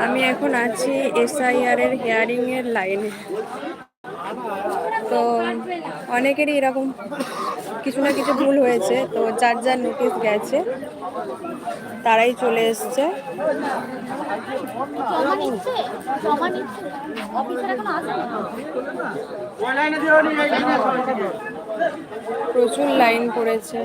আমি এখন আছি SIR এর হিয়ারিং এর লাইনে। তো অনেকেরই এরকম কিছু না কিছু ভুল হয়েছে, তো যার যার নোটিশ গেছে তারাই চলে এসছে। প্রচুর লাইন পড়েছে।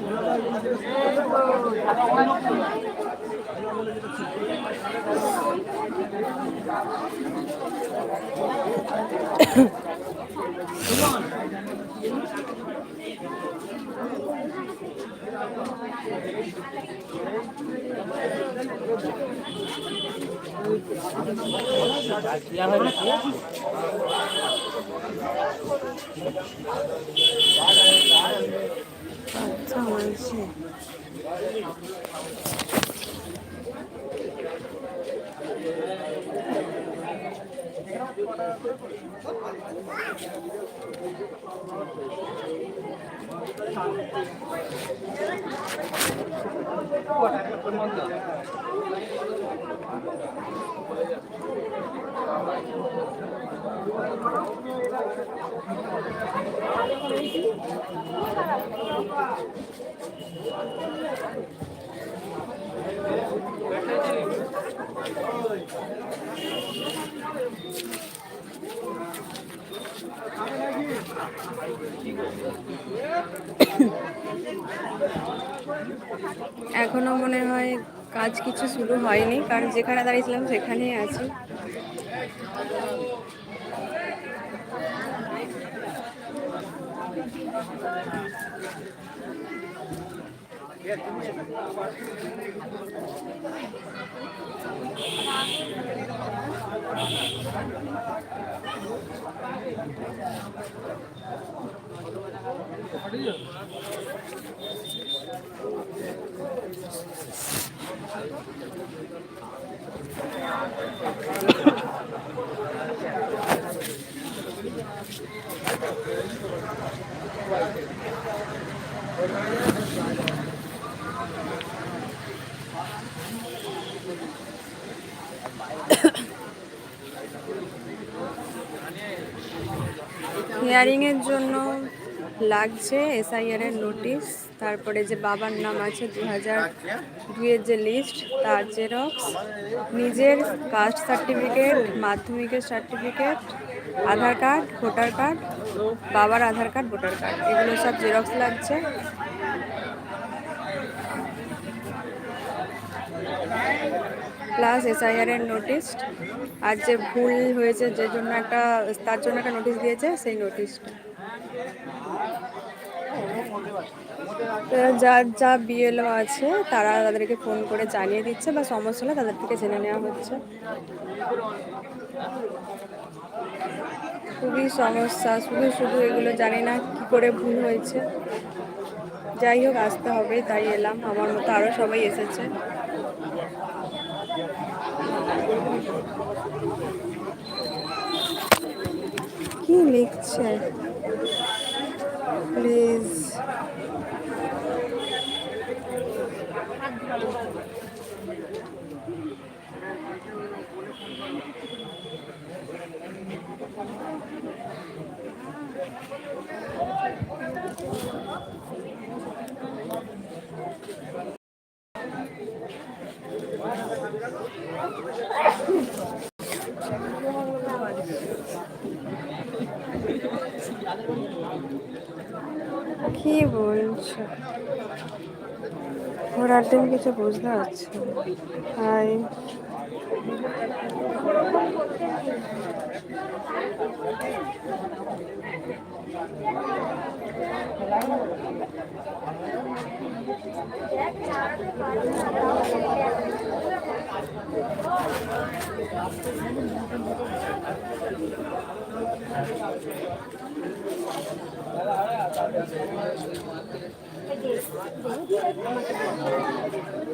আচ্ছা হয়েছে। এখনো মনে হয় কাজ কিছু শুরু হয়নি, কারণ যেখানে দাঁড়িয়েছিলাম সেখানেই আছি। হিয়ারিংয়ের জন্য লাগছে SIR এর নোটিশ, তারপরে যে বাবার নাম আছে 2002-এর যে লিস্ট তার জেরক্স, নিজের কাস্ট সার্টিফিকেট, মাধ্যমিকের সার্টিফিকেট, আধার কার্ড, ভোটার কার্ড, বাবার আধার কার্ড, ভোটার কার্ড, এগুলো সব জেরক্স লাগছে। প্লাস SIR এর নোটিশ, আর যে ভুল হয়েছে যে জন্য তার জন্য একটা নোটিশ দিয়েছে সেই নোটিশটা। যার যা BLO আছে তারা তাদেরকে ফোন করে জানিয়ে দিচ্ছে, বা সমস্যা হলে তাদের থেকে জেনে নেওয়া হচ্ছে। খুবই সমস্যা, শুধু এগুলো জানি না কি করে ভুল হয়েছে। যাই হোক, আসতে হবে, তাই এলাম। আমার মতো আরও সবাই এসেছে। কি লিখছে প্লিজ? কি বলছো? ঘোরার দিন কিছু বুঝতে পারছি। হাই,